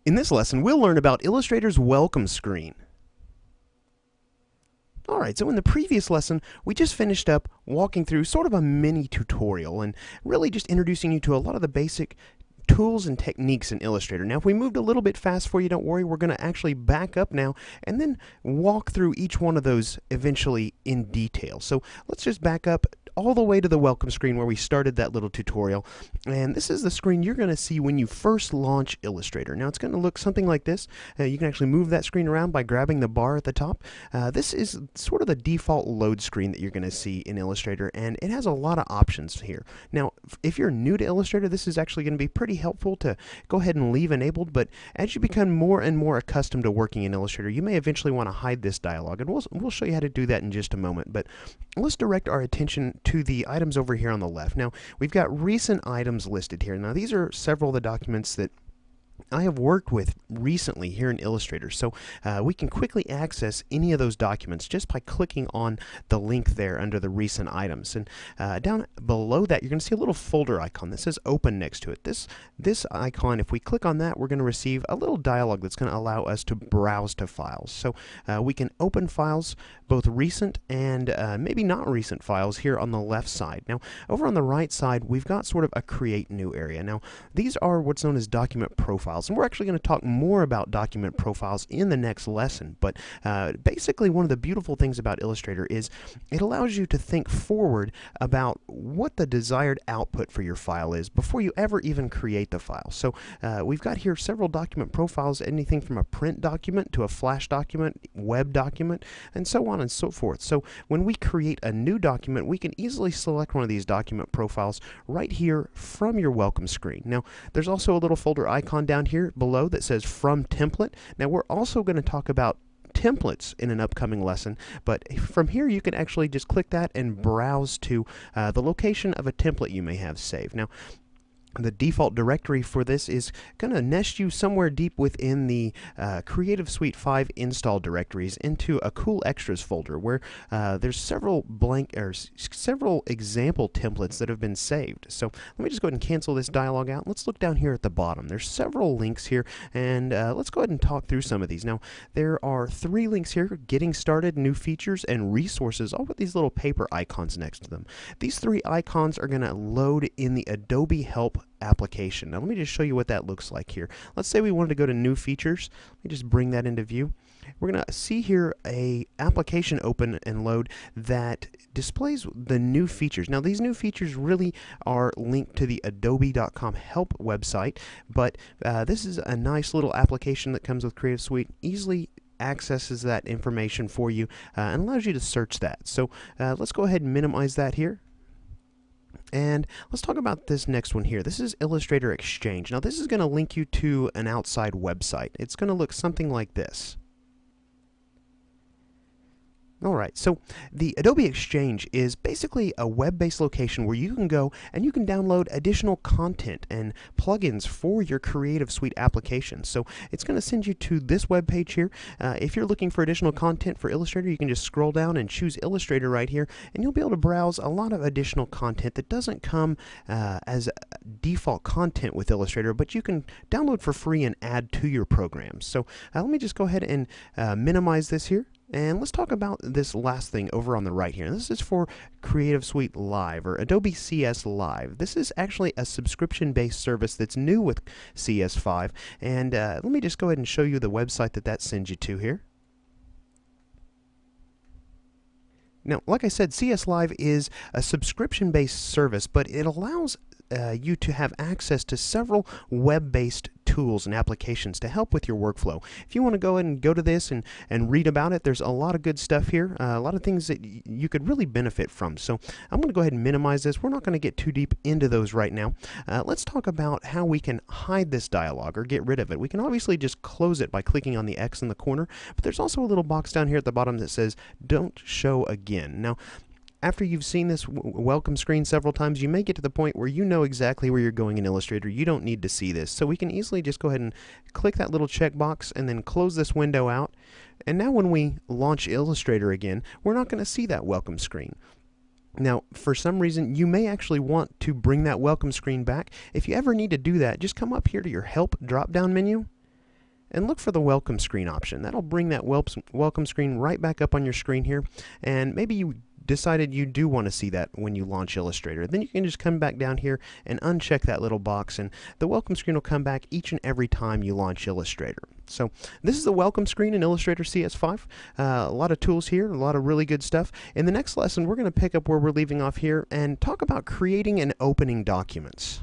In this lesson, we'll learn about Illustrator's welcome screen. Alright, so in the previous lesson, we just finished up walking through sort of a mini tutorial and really just introducing you to a lot of the basic tools and techniques in Illustrator. Now, if we moved a little bit fast for you, don't worry, we're going to actually back up now and then walk through each one of those eventually in detail. So let's just back up all the way to the welcome screen where we started that little tutorial. And this is the screen you're going to see when you first launch Illustrator. Now, it's going to look something like this. You can actually move that screen around by grabbing the bar at the top. This is sort of the default load screen that you're going to see in Illustrator, and it has a lot of options here. Now, if you're new to Illustrator, this is actually going to be pretty helpful to go ahead and leave enabled, but as you become more and more accustomed to working in Illustrator, you may eventually want to hide this dialog, and we'll show you how to do that in just a moment. But let's direct our attention to the items over here on the left. Now, we've got recent items listed here. Now, these are several of the documents that I have worked with recently here in Illustrator, so we can quickly access any of those documents just by clicking on the link there under the recent items. And down below that, you're going to see a little folder icon that says open next to it. This icon, if we click on that, we're going to receive a little dialog that's going to allow us to browse to files. So we can open files, both recent and maybe not recent files here on the left side. Now, over on the right side, we've got sort of a create new area. Now, these are what's known as document profiles. And we're actually going to talk more about document profiles in the next lesson. But basically, one of the beautiful things about Illustrator is it allows you to think forward about what the desired output for your file is before you ever even create the file. So we've got here several document profiles, anything from a print document to a flash document, web document, and so on and so forth. So when we create a new document, we can easily select one of these document profiles right here from your welcome screen. Now, there's also a little folder icon down here below that says from template. Now, we're also going to talk about templates in an upcoming lesson, but from here you can actually just click that and browse to the location of a template you may have saved. Now, the default directory for this is going to nest you somewhere deep within the Creative Suite 5 install directories into a Cool Extras folder where there's several several example templates that have been saved. So let me just go ahead and cancel this dialog out. Let's look down here at the bottom. There's several links here, and let's go ahead and talk through some of these. Now, there are 3 links here: Getting Started, New Features, and Resources, all with these little paper icons next to them. These 3 icons are going to load in the Adobe Help application. Now, let me just show you what that looks like here. Let's say we wanted to go to New Features. Let me just bring that into view. We're going to see here a application open and load that displays the new features. Now, these new features really are linked to the adobe.com help website, but this is a nice little application that comes with Creative Suite. Easily accesses that information for you and allows you to search that. So let's go ahead and minimize that here. And let's talk about this next one here. This is Illustrator Exchange. Now, this is going to link you to an outside website. It's going to look something like this. Alright, so the Adobe Exchange is basically a web-based location where you can go and you can download additional content and plugins for your Creative Suite application. So it's going to send you to this web page here. If you're looking for additional content for Illustrator, you can just scroll down and choose Illustrator right here, and you'll be able to browse a lot of additional content that doesn't come as default content with Illustrator, but you can download for free and add to your program. So let me just go ahead and minimize this here. And let's talk about this last thing over on the right here. This is for Creative Suite Live, or Adobe CS Live. This is actually a subscription-based service that's new with CS5. And let me just go ahead and show you the website that sends you to here. Now, like I said, CS Live is a subscription-based service, but it allows you to have access to several web-based tools and applications to help with your workflow. If you want to go ahead and go to this and read about it, there's a lot of good stuff here, a lot of things that you could really benefit from. So I'm going to go ahead and minimize this. We're not going to get too deep into those right now. Let's talk about how we can hide this dialog or get rid of it. We can obviously just close it by clicking on the X in the corner, but there's also a little box down here at the bottom that says Don't Show Again. Now, after you've seen this welcome screen several times, you may get to the point where you know exactly where you're going in Illustrator. You don't need to see this. So we can easily just go ahead and click that little checkbox and then close this window out. And now when we launch Illustrator again, we're not going to see that welcome screen. Now, for some reason, you may actually want to bring that welcome screen back. If you ever need to do that, just come up here to your Help drop-down menu and look for the welcome screen option. That'll bring that welcome screen right back up on your screen here, and maybe you decided you do want to see that when you launch Illustrator. Then you can just come back down here and uncheck that little box, and the welcome screen will come back each and every time you launch Illustrator. So this is the welcome screen in Illustrator CS5. A lot of tools here, a lot of really good stuff. In the next lesson, we're going to pick up where we're leaving off here and talk about creating and opening documents.